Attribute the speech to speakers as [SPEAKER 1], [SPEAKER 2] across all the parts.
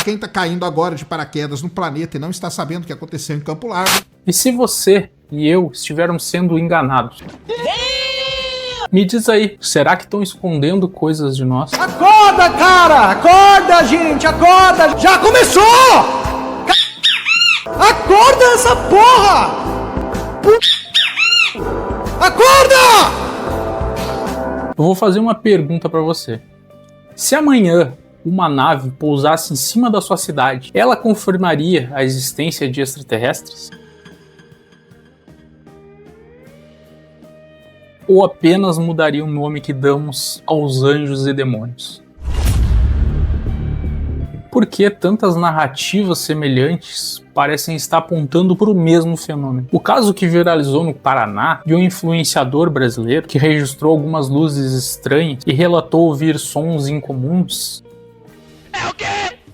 [SPEAKER 1] Pra quem tá caindo agora de paraquedas no planeta e não está sabendo o que aconteceu em Campo Largo.
[SPEAKER 2] E se você e eu estivermos sendo enganados? Me diz aí, será que estão escondendo coisas de nós?
[SPEAKER 3] Acorda, cara! Acorda, gente! Acorda! Já começou! Acorda essa porra! Acorda!
[SPEAKER 2] Eu vou fazer uma pergunta pra você. Se amanhã uma nave pousasse em cima da sua cidade, ela confirmaria a existência de extraterrestres? Ou apenas mudaria o nome que damos aos anjos e demônios? Por que tantas narrativas semelhantes parecem estar apontando para o mesmo fenômeno? O caso que viralizou no Paraná de um influenciador brasileiro que registrou algumas luzes estranhas e relatou ouvir sons incomuns. É o quê?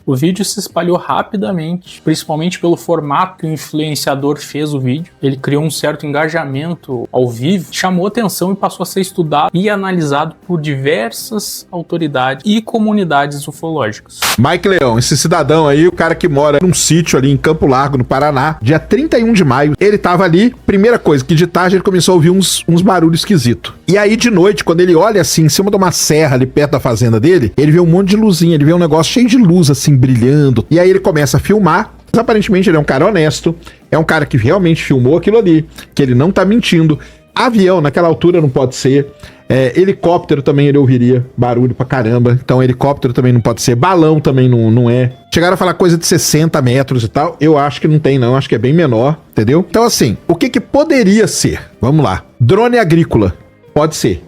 [SPEAKER 2] O vídeo se espalhou rapidamente, principalmente pelo formato que o influenciador fez o vídeo. Ele criou um certo engajamento ao vivo, chamou atenção e passou a ser estudado e analisado por diversas autoridades e comunidades ufológicas.
[SPEAKER 1] Mike Leão, esse cidadão aí, o cara que mora num sítio ali em Campo Largo, no Paraná, dia 31 de maio, ele tava ali, primeira coisa, que de tarde ele começou a ouvir uns barulhos esquisitos. E aí de noite, quando ele olha assim, em cima de uma serra ali perto da fazenda dele, ele vê um monte de luzinha, ele vê um negócio cheio de luz assim, brilhando. E aí ele começa a filmar. Mas aparentemente ele é um cara honesto, é um cara que realmente filmou aquilo ali, que ele não tá mentindo. Avião, naquela altura não pode ser. Helicóptero também ele ouviria barulho pra caramba. Então helicóptero também não pode ser. Balão também não é. Chegaram a falar coisa de 60 metros e tal. Eu acho que não tem não, acho que é bem menor, entendeu? Então assim, o que poderia ser? Vamos lá. Drone agrícola. Pode ser.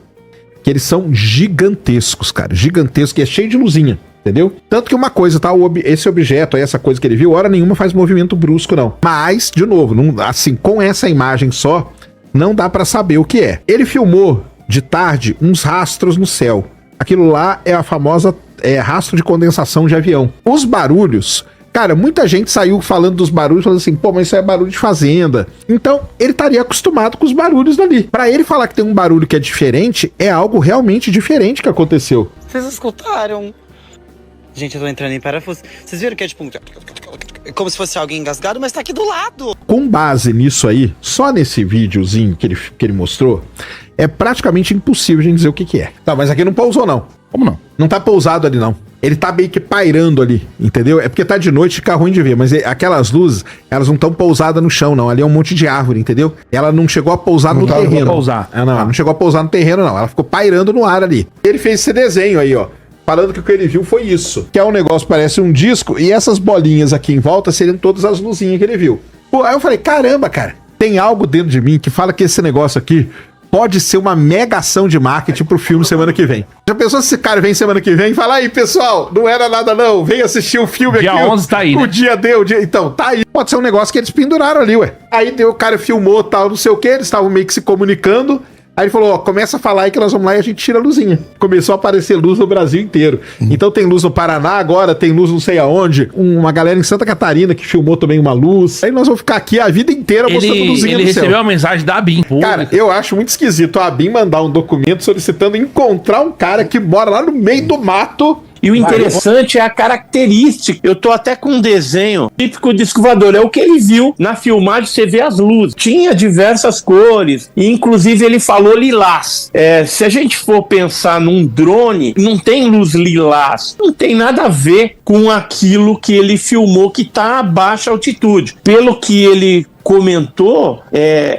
[SPEAKER 1] Que eles são gigantescos, cara. Gigantescos, que é cheio de luzinha. Entendeu? Tanto que uma coisa, tá? Esse objeto, essa coisa que ele viu, hora nenhuma faz movimento brusco, não. Mas, de novo, assim, com essa imagem só, não dá pra saber o que é. Ele filmou, de tarde, uns rastros no céu. Aquilo lá é a famosa rastro de condensação de avião. Os barulhos... Cara, muita gente saiu falando dos barulhos, falando assim, pô, mas isso é barulho de fazenda. Então, ele estaria acostumado com os barulhos dali. Pra ele falar que tem um barulho que é diferente, é algo realmente diferente que aconteceu.
[SPEAKER 4] Vocês escutaram? Gente, eu tô entrando em parafuso. Vocês viram que é tipo como se fosse alguém engasgado, mas tá aqui do lado.
[SPEAKER 1] Com base nisso aí, só nesse videozinho que ele mostrou, é praticamente impossível a gente dizer o que é. Tá, mas aqui não pousou não. Como não? Não tá pousado ali não. Ele tá meio que pairando ali, entendeu? É porque tá de noite e fica ruim de ver, mas aquelas luzes, elas não estão pousadas no chão não. Ali é um monte de árvore, entendeu? Ela não chegou a pousar no terreno. Não chegou a pousar no terreno não. Ela ficou pairando no ar ali. Ele fez esse desenho aí, ó. Falando que o que ele viu foi isso. Que é um negócio, parece um disco, e essas bolinhas aqui em volta seriam todas as luzinhas que ele viu. Pô, aí eu falei, caramba, cara, tem algo dentro de mim que fala que esse negócio aqui pode ser uma mega ação de marketing pro filme semana que vem. Já pensou se esse cara vem semana que vem e fala, aí, pessoal, não era nada não, vem assistir o filme
[SPEAKER 5] dia
[SPEAKER 1] aqui.
[SPEAKER 5] Dia 11 tá aí,
[SPEAKER 1] o
[SPEAKER 5] né?
[SPEAKER 1] dia deu, então, tá aí. Pode ser um negócio que eles penduraram ali, ué. Aí o cara filmou tal, não sei o que, eles estavam meio que se comunicando. Aí ele falou, ó, começa a falar aí que nós vamos lá e a gente tira a luzinha. Começou a aparecer luz no Brasil inteiro. Então tem luz no Paraná agora, tem luz não sei aonde. Uma galera em Santa Catarina que filmou também uma luz. Aí nós vamos ficar aqui a vida inteira mostrando luzinha no céu.
[SPEAKER 5] Ele recebeu a mensagem da ABIN.
[SPEAKER 1] Cara, eu acho muito esquisito a ABIN mandar um documento solicitando encontrar um cara que mora lá no meio do mato.
[SPEAKER 6] E o interessante é a característica. Eu tô até com um desenho típico de escovador. É o que ele viu na filmagem, você vê as luzes. Tinha diversas cores. E inclusive ele falou lilás. Se a gente for pensar num drone, não tem luz lilás. Não tem nada a ver com aquilo que ele filmou que tá a baixa altitude. Pelo que ele comentou,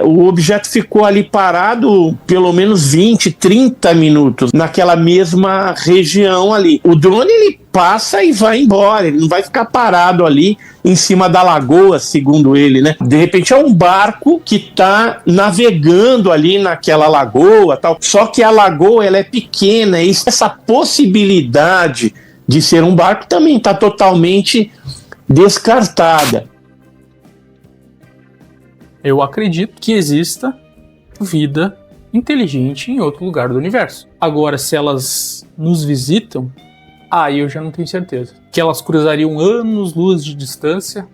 [SPEAKER 6] o objeto ficou ali parado pelo menos 20, 30 minutos naquela mesma região ali. O drone ele passa e vai embora, ele não vai ficar parado ali em cima da lagoa, segundo ele, né? De repente é um barco que tá navegando ali naquela lagoa, tal. Só que a lagoa ela é pequena e essa possibilidade de ser um barco também está totalmente descartada.
[SPEAKER 2] Eu acredito que exista vida inteligente em outro lugar do universo. Agora, se elas nos visitam, aí eu já não tenho certeza. Que elas cruzariam anos-luz de distância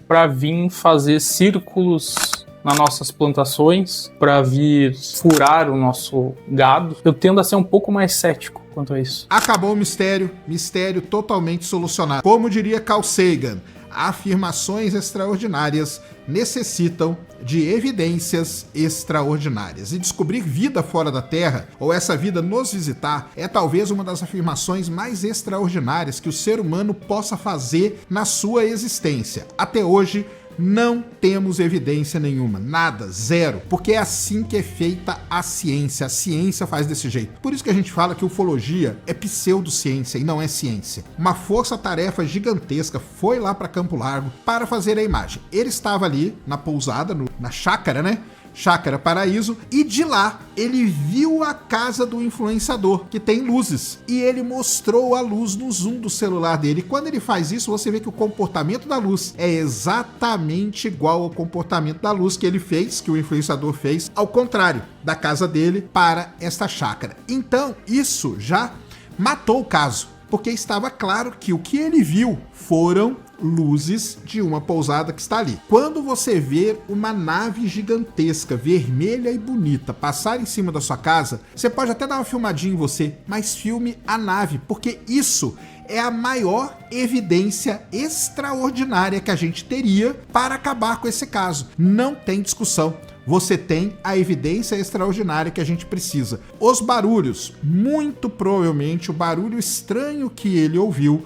[SPEAKER 2] para vir fazer círculos nas nossas plantações, para vir furar o nosso gado. Eu tendo a ser um pouco mais cético quanto a isso.
[SPEAKER 1] Acabou o mistério totalmente solucionado. Como diria Carl Sagan, afirmações extraordinárias necessitam de evidências extraordinárias. E descobrir vida fora da Terra, ou essa vida nos visitar, é talvez uma das afirmações mais extraordinárias que o ser humano possa fazer na sua existência. Até hoje, não temos evidência nenhuma, nada, zero, porque é assim que é feita a ciência faz desse jeito. Por isso que a gente fala que ufologia é pseudociência e não é ciência. Uma força-tarefa gigantesca foi lá para Campo Largo para fazer a imagem. Ele estava ali na pousada, na chácara, né? Chácara Paraíso, e de lá ele viu a casa do influenciador, que tem luzes, e ele mostrou a luz no zoom do celular dele. E quando ele faz isso, você vê que o comportamento da luz é exatamente igual ao comportamento da luz que ele fez, que o influenciador fez, ao contrário, da casa dele para esta chácara. Então, isso já matou o caso, porque estava claro que o que ele viu foram luzes de uma pousada que está ali. Quando você ver uma nave gigantesca, vermelha e bonita, passar em cima da sua casa, você pode até dar uma filmadinha em você, mas filme a nave, porque isso é a maior evidência extraordinária que a gente teria para acabar com esse caso. Não tem discussão. Você tem a evidência extraordinária que a gente precisa. Os barulhos, muito provavelmente o barulho estranho que ele ouviu,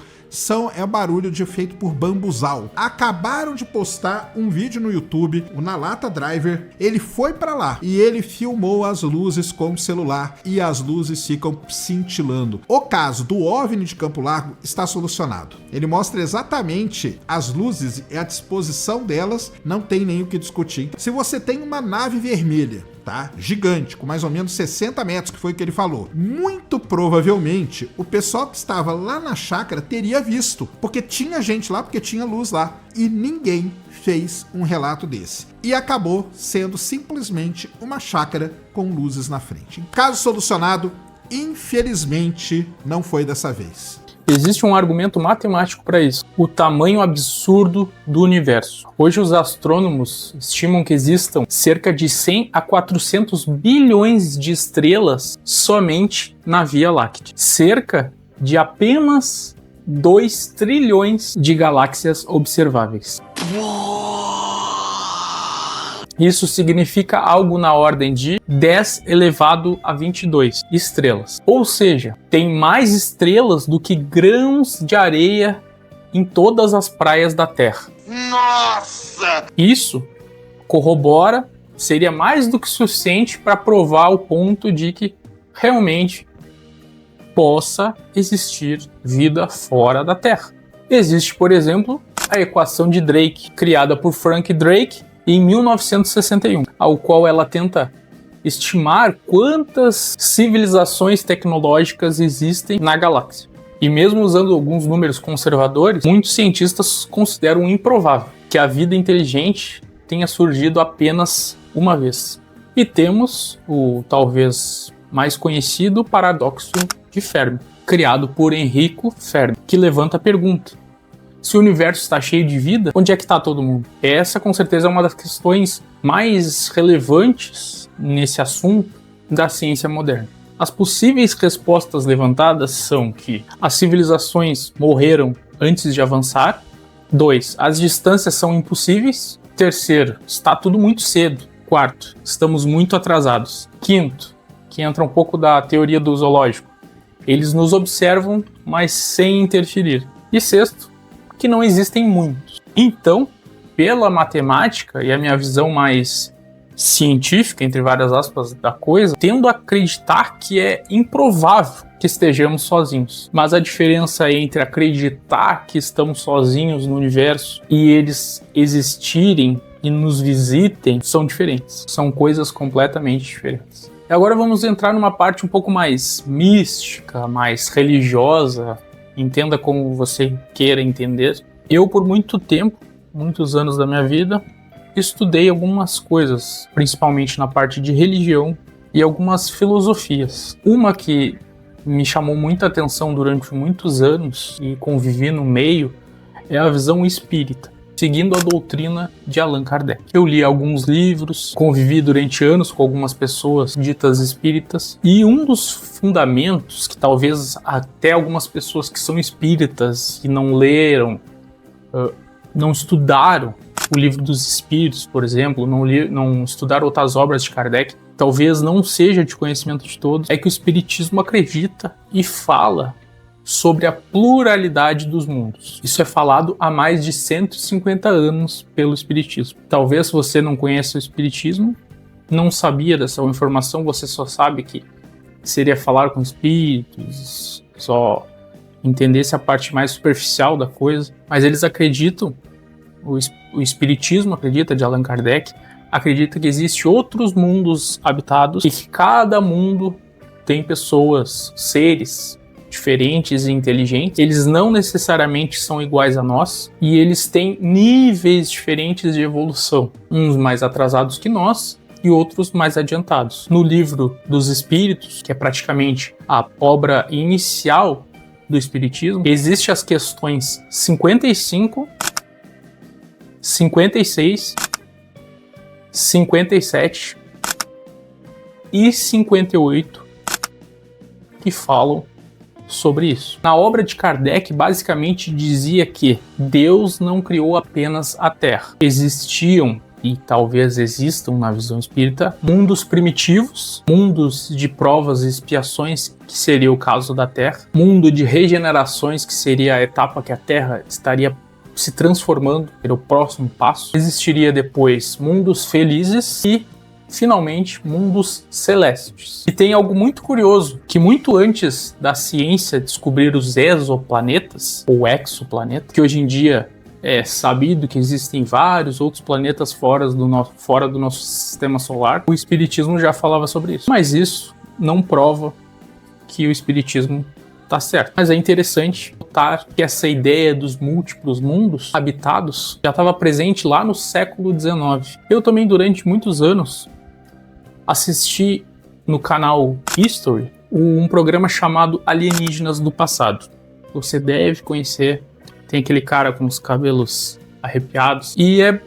[SPEAKER 1] é barulho feito por bambuzal. Acabaram de postar um vídeo no YouTube, o Nalata Driver, ele foi pra lá e ele filmou as luzes com o celular e as luzes ficam cintilando. O caso do OVNI de Campo Largo está solucionado. Ele mostra exatamente as luzes e a disposição delas, não tem nem o que discutir. Se você tem uma nave vermelha, tá? Gigante, com mais ou menos 60 metros, que foi o que ele falou. Muito provavelmente, o pessoal que estava lá na chácara teria visto, porque tinha gente lá, porque tinha luz lá, e ninguém fez um relato desse. E acabou sendo simplesmente uma chácara com luzes na frente. Caso solucionado, infelizmente, não foi dessa vez.
[SPEAKER 2] Existe um argumento matemático para isso: o tamanho absurdo do universo. Hoje os astrônomos estimam que existam cerca de 100 a 400 bilhões de estrelas somente na Via Láctea. Cerca de apenas 2 trilhões de galáxias observáveis. Isso significa algo na ordem de 10 elevado a 22 estrelas. Ou seja, tem mais estrelas do que grãos de areia em todas as praias da Terra.
[SPEAKER 1] Nossa!
[SPEAKER 2] Isso corrobora, seria mais do que suficiente para provar o ponto de que realmente possa existir vida fora da Terra. Existe, por exemplo, a equação de Drake, criada por Frank Drake em 1961, ao qual ela tenta estimar quantas civilizações tecnológicas existem na galáxia. E mesmo usando alguns números conservadores, muitos cientistas consideram improvável que a vida inteligente tenha surgido apenas uma vez. E temos o talvez mais conhecido paradoxo de Fermi, criado por Enrico Fermi, que levanta a pergunta: se o universo está cheio de vida, onde é que está todo mundo? Essa, com certeza, é uma das questões mais relevantes nesse assunto da ciência moderna. As possíveis respostas levantadas são que as civilizações morreram antes de avançar. 2. As distâncias são impossíveis. 3. Está tudo muito cedo. 4. Estamos muito atrasados. 5. Que entra um pouco da teoria do zoológico: eles nos observam, mas sem interferir. E 6. Que não existem muitos. Então, pela matemática e a minha visão mais científica, entre várias aspas, da coisa, tendo a acreditar que é improvável que estejamos sozinhos. Mas a diferença entre acreditar que estamos sozinhos no universo e eles existirem e nos visitem são diferentes. São coisas completamente diferentes. E agora vamos entrar numa parte um pouco mais mística, mais religiosa. Entenda como você queira entender. Eu, por muito tempo, muitos anos da minha vida, estudei algumas coisas, principalmente na parte de religião e algumas filosofias. Uma que me chamou muita atenção durante muitos anos e convivi no meio é a visão espírita. seguindo a doutrina de Allan Kardec. Eu li alguns livros, convivi durante anos com algumas pessoas ditas espíritas, e um dos fundamentos que talvez até algumas pessoas que são espíritas e não leram, não estudaram o Livro dos Espíritos, por exemplo, não estudaram outras obras de Kardec, talvez não seja de conhecimento de todos, é que o espiritismo acredita e fala sobre a pluralidade dos mundos. Isso é falado há mais de 150 anos pelo espiritismo. Talvez você não conheça o espiritismo, não sabia dessa informação, você só sabe que seria falar com espíritos, só entendesse a parte mais superficial da coisa, mas eles acreditam, o espiritismo acredita, de Allan Kardec, acredita que existem outros mundos habitados e que cada mundo tem pessoas, seres diferentes e inteligentes. Eles não necessariamente são iguais a nós e eles têm níveis diferentes de evolução, uns mais atrasados que nós e outros mais adiantados. No Livro dos Espíritos, que é praticamente a obra inicial do espiritismo, existem as questões 55, 56, 57 e 58 que falam sobre isso. Na obra de Kardec, basicamente dizia que Deus não criou apenas a Terra. Existiam, e talvez existam na visão espírita, mundos primitivos, mundos de provas e expiações, que seria o caso da Terra, mundo de regenerações, que seria a etapa que a Terra estaria se transformando pelo próximo passo. Existiria depois mundos felizes e, finalmente, mundos celestes. E tem algo muito curioso, que muito antes da ciência descobrir os exoplanetas, ou exoplanetas, que hoje em dia é sabido que existem vários outros planetas fora do nosso sistema solar, o espiritismo já falava sobre isso. Mas isso não prova que o espiritismo está certo. Mas é interessante notar que essa ideia dos múltiplos mundos habitados já estava presente lá no século XIX. Eu também, durante muitos anos, assisti no canal History um programa chamado Alienígenas do Passado. Você deve conhecer, tem aquele cara com os cabelos arrepiados, e é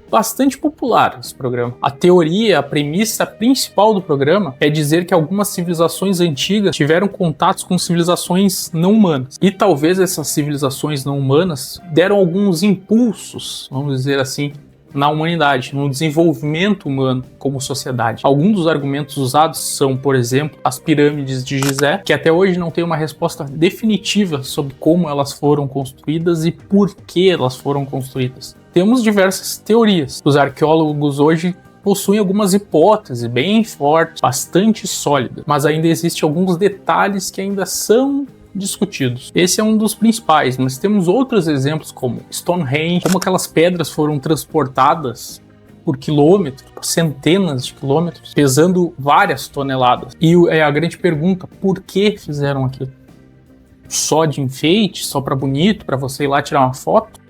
[SPEAKER 2] bastante popular esse programa. A teoria, a premissa principal do programa é dizer que algumas civilizações antigas tiveram contatos com civilizações não humanas. E talvez essas civilizações não humanas deram alguns impulsos, vamos dizer assim, na humanidade, no desenvolvimento humano como sociedade. Alguns dos argumentos usados são, por exemplo, as pirâmides de Gizé, que até hoje não tem uma resposta definitiva sobre como elas foram construídas e por que elas foram construídas. Temos diversas teorias. Os arqueólogos hoje possuem algumas hipóteses bem fortes, bastante sólidas, mas ainda existem alguns detalhes que ainda são discutidos. Esse é um dos principais, mas temos outros exemplos como Stonehenge, como aquelas pedras foram transportadas por quilômetros, por centenas de quilômetros, pesando várias toneladas. E é a grande pergunta, por que fizeram aquilo? Só de enfeite? Só para bonito? Para você ir lá tirar uma foto?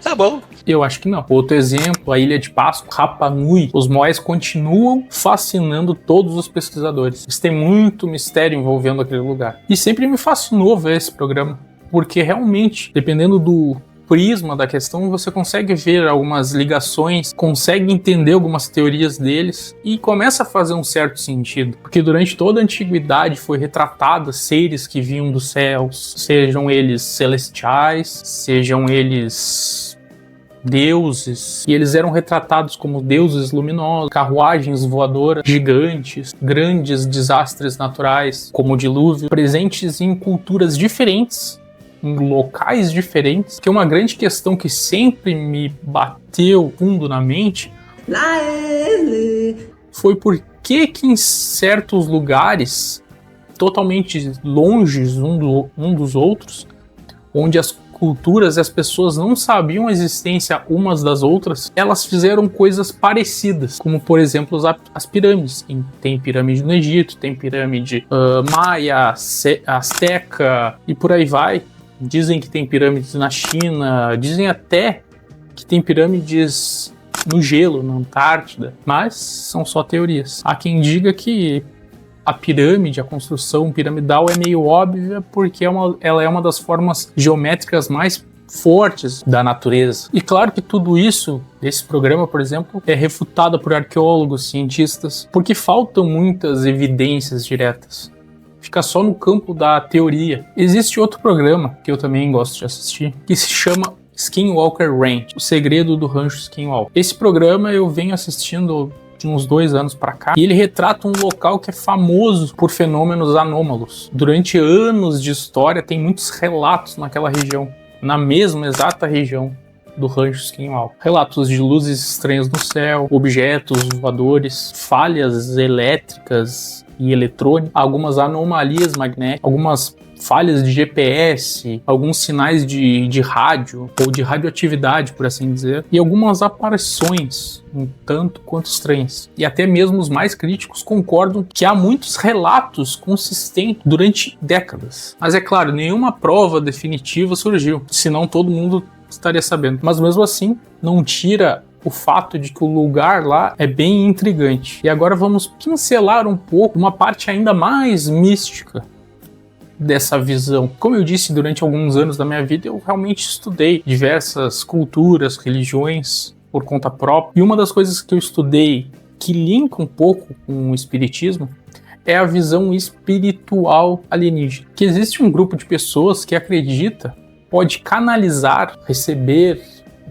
[SPEAKER 4] Tá bom.
[SPEAKER 2] Eu acho que não. Outro exemplo, a Ilha de Páscoa, Rapa Nui. Os Moais continuam fascinando todos os pesquisadores. Eles têm muito mistério envolvendo aquele lugar. E sempre me fascinou ver esse programa, porque realmente, dependendo do prisma da questão, você consegue ver algumas ligações, consegue entender algumas teorias deles e começa a fazer um certo sentido. Porque durante toda a antiguidade foi retratada seres que vinham dos céus, sejam eles celestiais, sejam eles deuses, e eles eram retratados como deuses luminosos, carruagens voadoras gigantes, grandes desastres naturais, como o dilúvio, presentes em culturas diferentes, em locais diferentes, que é uma grande questão que sempre me bateu fundo na mente, foi por que em certos lugares, totalmente longes um dos outros, onde as culturas e as pessoas não sabiam a existência umas das outras, elas fizeram coisas parecidas, como por exemplo as pirâmides. Tem pirâmide no Egito, tem pirâmide maia, asteca e por aí vai. Dizem que tem pirâmides na China, dizem até que tem pirâmides no gelo, na Antártida, mas são só teorias. Há quem diga que A pirâmide, a construção piramidal é meio óbvia porque ela é uma das formas geométricas mais fortes da natureza. E claro que tudo isso, esse programa, por exemplo, é refutado por arqueólogos, cientistas, porque faltam muitas evidências diretas. Fica só no campo da teoria. Existe outro programa que eu também gosto de assistir, que se chama Skinwalker Ranch, o segredo do rancho Skinwalker. Esse programa eu venho assistindo de uns 2 anos pra cá, e ele retrata um local que é famoso por fenômenos anômalos. Durante anos de história, tem muitos relatos naquela região, na mesma exata região do rancho Skinwalker. Relatos de luzes estranhas no céu, objetos voadores, falhas elétricas e eletrônicas, algumas anomalias magnéticas, algumas falhas de GPS, alguns sinais de rádio ou de radioatividade, por assim dizer, e algumas aparições um tanto quanto estranhas. E até mesmo os mais críticos concordam que há muitos relatos consistentes durante décadas. Mas é claro, nenhuma prova definitiva surgiu, senão todo mundo estaria sabendo. Mas mesmo assim, não tira o fato de que o lugar lá é bem intrigante. E agora vamos pincelar um pouco uma parte ainda mais mística dessa visão. Como eu disse, durante alguns anos da minha vida, eu realmente estudei diversas culturas, religiões por conta própria. E uma das coisas que eu estudei que linka um pouco com o espiritismo é a visão espiritual alienígena. Que existe um grupo de pessoas que acredita pode canalizar, receber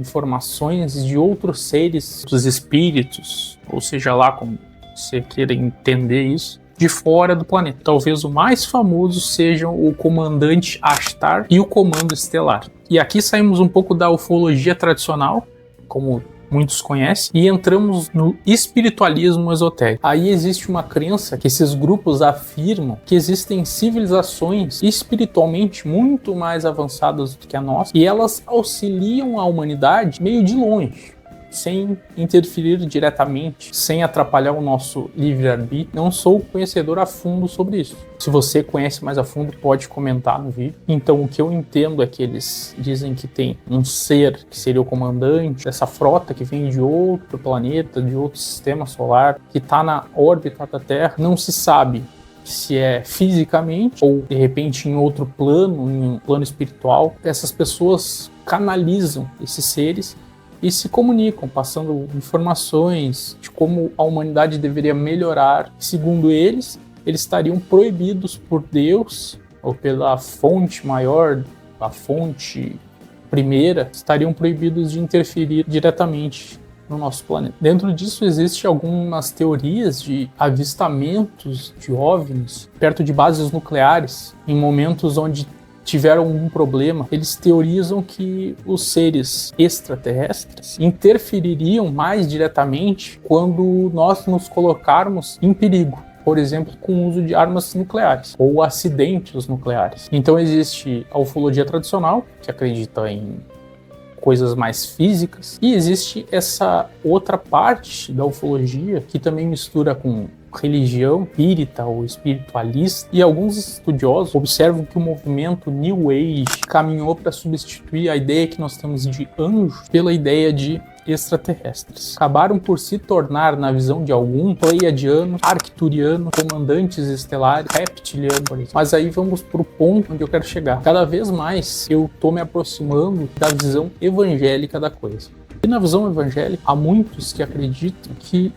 [SPEAKER 2] informações de outros seres, dos espíritos, ou seja lá como você queira entender isso, de fora do planeta. Talvez o mais famoso sejam o comandante Ashtar e o comando estelar. E aqui saímos um pouco da ufologia tradicional, como muitos conhecem, e entramos no espiritualismo esotérico. Aí existe uma crença que esses grupos afirmam que existem civilizações espiritualmente muito mais avançadas do que a nossa, e elas auxiliam a humanidade meio de longe, sem interferir diretamente, sem atrapalhar o nosso livre-arbítrio. Não sou conhecedor a fundo sobre isso. Se você conhece mais a fundo, pode comentar no vídeo. Então, o que eu entendo é que eles dizem que tem um ser que seria o comandante dessa frota que vem de outro planeta, de outro sistema solar, que está na órbita da Terra. Não se sabe se é fisicamente ou, de repente, em outro plano, em um plano espiritual. Essas pessoas canalizam esses seres e se comunicam, passando informações de como a humanidade deveria melhorar. Segundo eles estariam proibidos por Deus, ou pela fonte maior, a fonte primeira, estariam proibidos de interferir diretamente no nosso planeta. Dentro disso existem algumas teorias de avistamentos de OVNIs perto de bases nucleares, em momentos onde tiveram algum problema. Eles teorizam que os seres extraterrestres interfeririam mais diretamente quando nós nos colocarmos em perigo, por exemplo, com o uso de armas nucleares ou acidentes nucleares. Então existe a ufologia tradicional, que acredita em coisas mais físicas, e existe essa outra parte da ufologia que também mistura com religião espírita ou espiritualista, e alguns estudiosos observam que o movimento New Age caminhou para substituir a ideia que nós temos de anjos pela ideia de extraterrestres. Acabaram por se tornar, na visão de algum, pleiadianos, arcturianos, comandantes estelares, reptilianos, por exemplo. Mas aí vamos pro ponto onde eu quero chegar. Cada vez mais eu tô me aproximando da visão evangélica da coisa. E na visão evangélica, há muitos que acreditam que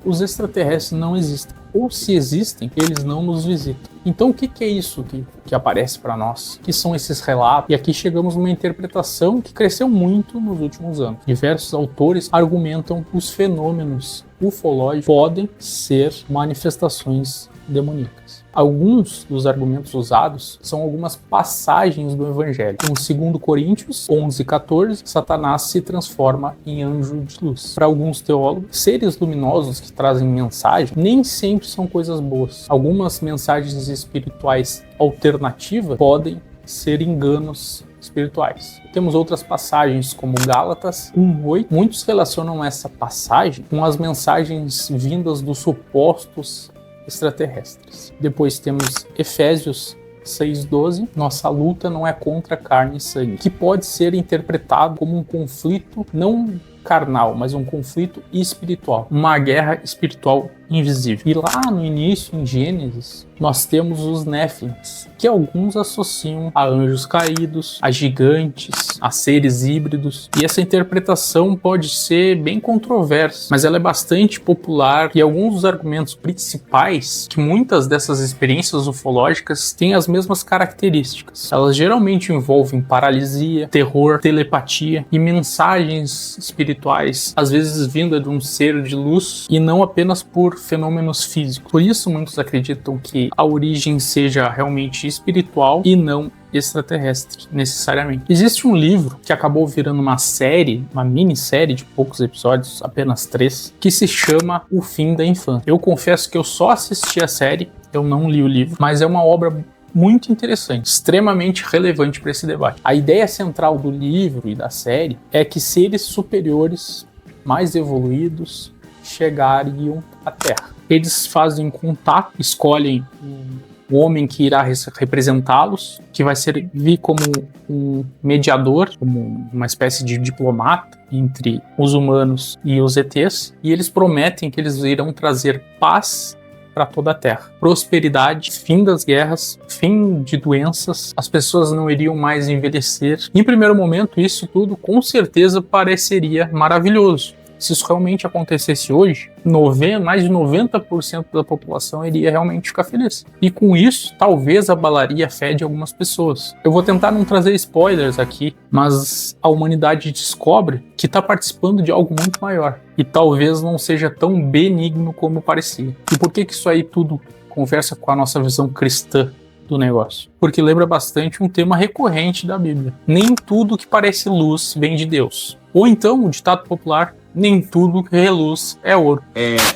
[SPEAKER 2] os extraterrestres não existem. Ou se existem, eles não nos visitam. Então o que é isso que aparece para nós? Que são esses relatos? E aqui chegamos numa interpretação que cresceu muito nos últimos anos. Diversos autores argumentam que os fenômenos ufológicos podem ser manifestações demoníacas. Alguns dos argumentos usados são algumas passagens do Evangelho. Em 2 Coríntios 11:14, Satanás se transforma em anjo de luz. Para alguns teólogos, seres luminosos que trazem mensagem nem sempre são coisas boas. Algumas mensagens espirituais alternativas podem ser enganos espirituais. Temos outras passagens como Gálatas 1:8. Muitos relacionam essa passagem com as mensagens vindas dos supostos extraterrestres. Depois temos Efésios 6:12. Nossa luta não é contra carne e sangue, que pode ser interpretado como um conflito não carnal, mas um conflito espiritual, uma guerra espiritual invisível. E lá no início, em Gênesis, nós temos os Néfilins, que alguns associam a anjos caídos, a gigantes, a seres híbridos. E essa interpretação pode ser bem controversa, mas ela é bastante popular e alguns dos argumentos principais que muitas dessas experiências ufológicas têm as mesmas características. Elas geralmente envolvem paralisia, terror, telepatia e mensagens espirituais, às vezes vinda de um ser de luz e não apenas por fenômenos físicos. Por isso muitos acreditam que a origem seja realmente espiritual e não extraterrestre, necessariamente. Existe um livro que acabou virando uma série, uma minissérie de poucos episódios, apenas 3, que se chama O Fim da Infância. Eu confesso que eu só assisti a série, eu não li o livro, mas é uma obra muito interessante, extremamente relevante para esse debate. A ideia central do livro e da série é que seres superiores, mais evoluídos, chegariam à Terra. Eles fazem contato, escolhem o homem que irá representá-los, que vai servir como um mediador, como uma espécie de diplomata entre os humanos e os ETs, e eles prometem que eles irão trazer paz para toda a Terra. Prosperidade, fim das guerras, fim de doenças, as pessoas não iriam mais envelhecer. Em primeiro momento, isso tudo com certeza pareceria maravilhoso. Se isso realmente acontecesse hoje, mais de 90% da população iria realmente ficar feliz. E com isso, talvez abalaria a fé de algumas pessoas. Eu vou tentar não trazer spoilers aqui, mas a humanidade descobre que está participando de algo muito maior. E talvez não seja tão benigno como parecia. E por que isso aí tudo conversa com a nossa visão cristã do negócio? Porque lembra bastante um tema recorrente da Bíblia. Nem tudo que parece luz vem de Deus. Ou então, o ditado popular, nem tudo que reluz é ouro.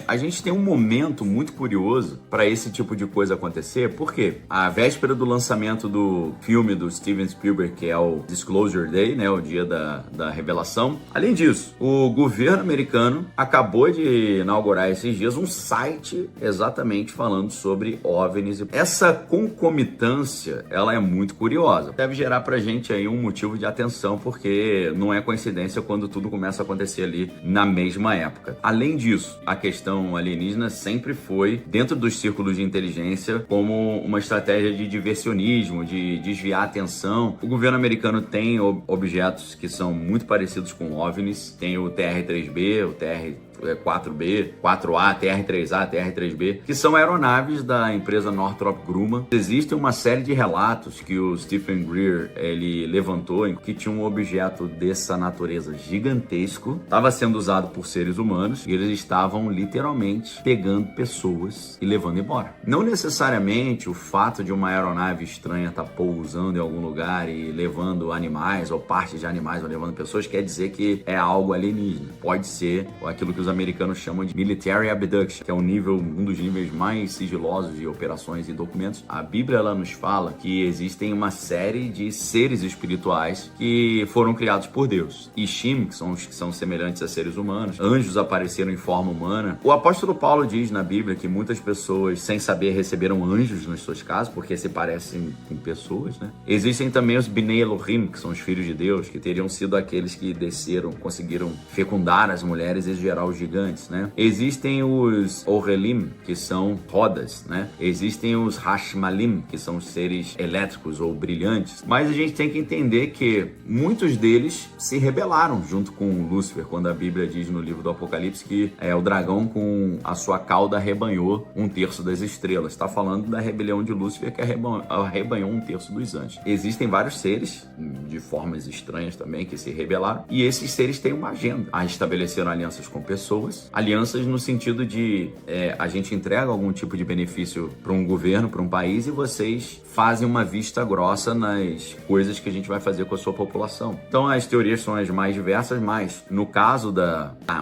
[SPEAKER 5] A gente tem um momento muito curioso para esse tipo de coisa acontecer, porque a véspera do lançamento do filme do Steven Spielberg, que é o Disclosure Day, né, o dia da revelação. Além disso, o governo americano acabou de inaugurar esses dias um site exatamente falando sobre OVNIs. Essa concomitância, ela é muito curiosa. Deve gerar pra gente aí um motivo de atenção, porque não é coincidência quando tudo começa a acontecer ali na mesma época. Além disso, a questão alienígena sempre foi, dentro dos círculos de inteligência, como uma estratégia de diversionismo, de desviar a atenção. O governo americano tem objetos que são muito parecidos com OVNIs. Tem o TR-3B, o TR-4B, 4A, TR-3A, TR-3B, que são aeronaves da empresa Northrop Grumman. Existe uma série de relatos que o Stephen Greer ele levantou, em que tinha um objeto dessa natureza gigantesco, estava sendo usado por seres humanos e eles estavam literalmente pegando pessoas e levando embora. Não necessariamente o fato de uma aeronave estranha estar pousando em algum lugar e levando animais ou partes de animais ou levando pessoas quer dizer que é algo alienígena. Pode ser aquilo que os americanos chamam de military abduction, que é um dos níveis mais sigilosos de operações e documentos. A Bíblia ela nos fala que existem uma série de seres espirituais que foram criados por Deus. Ishim, que são os que são semelhantes a seres humanos. Anjos apareceram em forma humana. O apóstolo Paulo diz na Bíblia que muitas pessoas, sem saber, receberam anjos nas suas casas, porque se parecem com pessoas, né? Existem também os Bnei Elohim, que são os filhos de Deus, que teriam sido aqueles que desceram, conseguiram fecundar as mulheres e gerar os gigantes, né? Existem os Orelim, que são rodas, né? Existem os Hashmalim, que são seres elétricos ou brilhantes. Mas a gente tem que entender que muitos deles se rebelaram junto com Lúcifer, quando a Bíblia diz no livro do Apocalipse que o dragão com a sua cauda arrebanhou 1/3 das estrelas. Está falando da rebelião de Lúcifer, que arrebanhou 1/3 dos anjos. Existem vários seres, de formas estranhas também, que se rebelaram, e esses seres têm uma agenda. Estabeleceram alianças com pessoas, alianças no sentido de a gente entrega algum tipo de benefício para um governo, para um país, e vocês fazem uma vista grossa nas coisas que a gente vai fazer com a sua população. Então as teorias são as mais diversas, mas no caso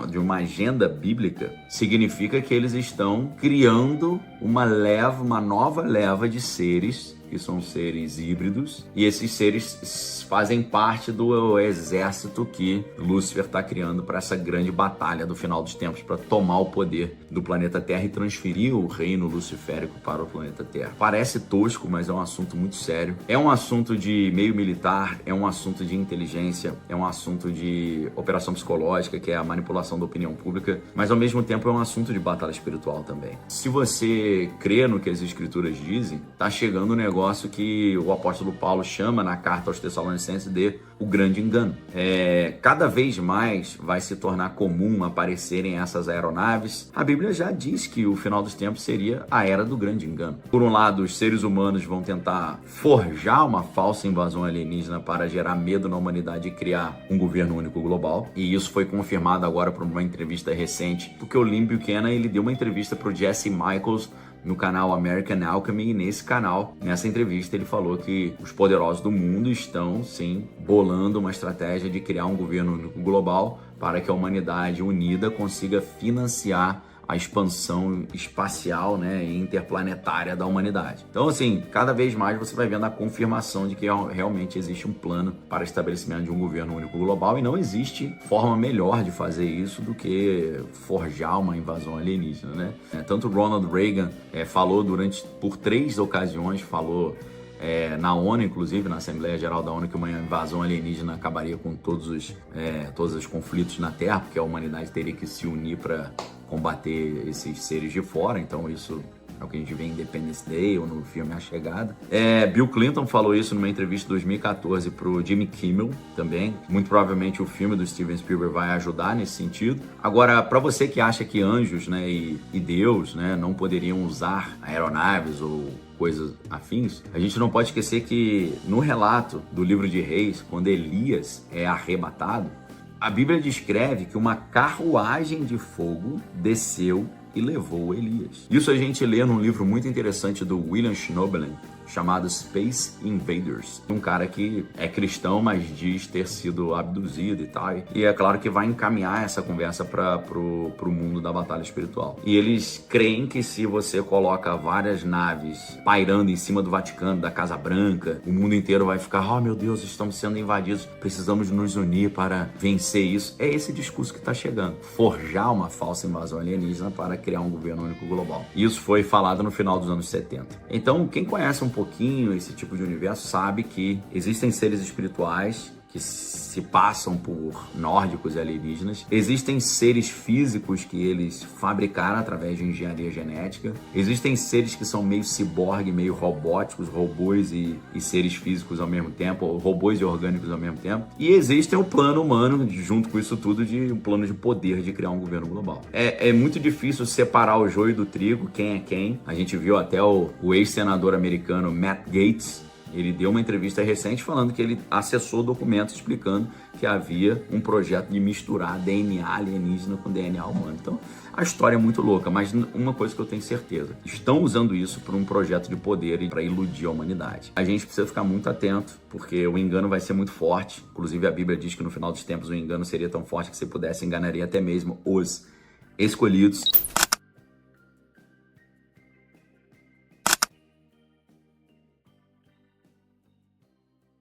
[SPEAKER 5] de uma agenda bíblica, significa que eles estão criando uma nova leva de seres, que são seres híbridos, e esses seres fazem parte do exército que Lúcifer está criando para essa grande batalha do final dos tempos, para tomar o poder do planeta Terra e transferir o reino luciférico para o planeta Terra. Parece tosco, mas é um assunto muito sério. É um assunto de meio militar, é um assunto de inteligência, é um assunto de operação psicológica, que é a manipulação da opinião pública, mas ao mesmo tempo é um assunto de batalha espiritual também. Se você crê no que as escrituras dizem, tá chegando um negócio que o apóstolo Paulo chama na carta aos Tessalonicenses de o grande engano. Cada vez mais vai se tornar comum aparecerem essas aeronaves. A Bíblia já diz que o final dos tempos seria a era do grande engano. Por um lado, os seres humanos vão tentar forjar uma falsa invasão alienígena para gerar medo na humanidade e criar um governo único global. E isso foi confirmado agora por uma entrevista recente, porque o Lynn Buchanan, ele deu uma entrevista para o Jesse Michaels no canal American Alchemy, e nessa entrevista ele falou que os poderosos do mundo estão, sim, bolando uma estratégia de criar um governo único global para que a humanidade unida consiga financiar a expansão espacial, né, e interplanetária da humanidade. Então, assim, cada vez mais você vai vendo a confirmação de que realmente existe um plano para o estabelecimento de um governo único global e não existe forma melhor de fazer isso do que forjar uma invasão alienígena, né? Tanto Ronald Reagan falou por 3 ocasiões, na ONU, inclusive, na Assembleia Geral da ONU, que uma invasão alienígena acabaria com todos os conflitos na Terra, porque a humanidade teria que se unir para combater esses seres de fora. Então isso é o que a gente vê em Independence Day ou no filme A Chegada. Bill Clinton falou isso numa entrevista em 2014 pro Jimmy Kimmel também. Muito provavelmente o filme do Steven Spielberg vai ajudar nesse sentido. Agora, para você que acha que anjos, né, e Deus, né, não poderiam usar aeronaves ou coisas afins, a gente não pode esquecer que no relato do livro de Reis, quando Elias é arrebatado, a Bíblia descreve que uma carruagem de fogo desceu e levou Elias. Isso a gente lê num livro muito interessante do William Schnoebelen, chamado Space Invaders. Um cara que é cristão, mas diz ter sido abduzido e tal. E é claro que vai encaminhar essa conversa pro mundo da batalha espiritual. E eles creem que se você coloca várias naves pairando em cima do Vaticano, da Casa Branca, o mundo inteiro vai ficar, oh meu Deus, estamos sendo invadidos, precisamos nos unir para vencer isso. É esse discurso que está chegando. Forjar uma falsa invasão alienígena para criar um governo único global. Isso foi falado no final dos anos 70. Então, quem conhece um pouquinho esse tipo de universo sabe que existem seres espirituais que se passam por nórdicos e alienígenas. Existem seres físicos que eles fabricaram através de engenharia genética. Existem seres que são meio ciborgue, meio robóticos, robôs e seres físicos ao mesmo tempo, ou robôs e orgânicos ao mesmo tempo. E existe o plano humano, junto com isso tudo, de um plano de poder de criar um governo global. É muito difícil separar o joio do trigo, quem é quem. A gente viu até o ex-senador americano Matt Gaetz. Ele deu uma entrevista recente falando que ele acessou documentos explicando que havia um projeto de misturar DNA alienígena com DNA humano. Então, a história é muito louca, mas uma coisa que eu tenho certeza, estão usando isso para um projeto de poder e para iludir a humanidade. A gente precisa ficar muito atento, porque o engano vai ser muito forte. Inclusive, a Bíblia diz que no final dos tempos o engano seria tão forte que se pudesse enganaria até mesmo os escolhidos.